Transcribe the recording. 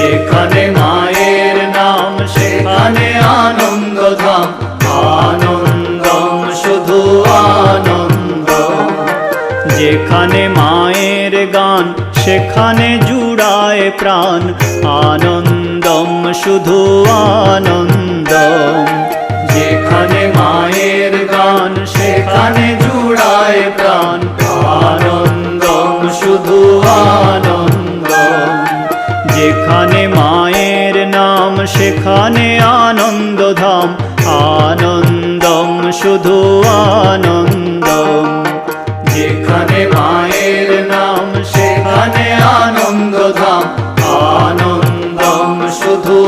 যেখানে মায়ের নাম সেখানে আনন্দধাম, আনন্দম শুধু আনন্দ। যেখানে মায়ের গান সেখানে জুড়ায় প্রাণ, আনন্দম শুধু আনন্দম। যেখানে মায়ের গান সেখানে জুড়ায় প্রাণ, আনন্দম শুধু আনন্দম। যেখানে মায়ের নাম সেখানে আনন্দধাম, আনন্দম শুধু আনন্দম। যেখানে মায়ের নাম সেখানে আনন্দধাম, আনন্দম শুধু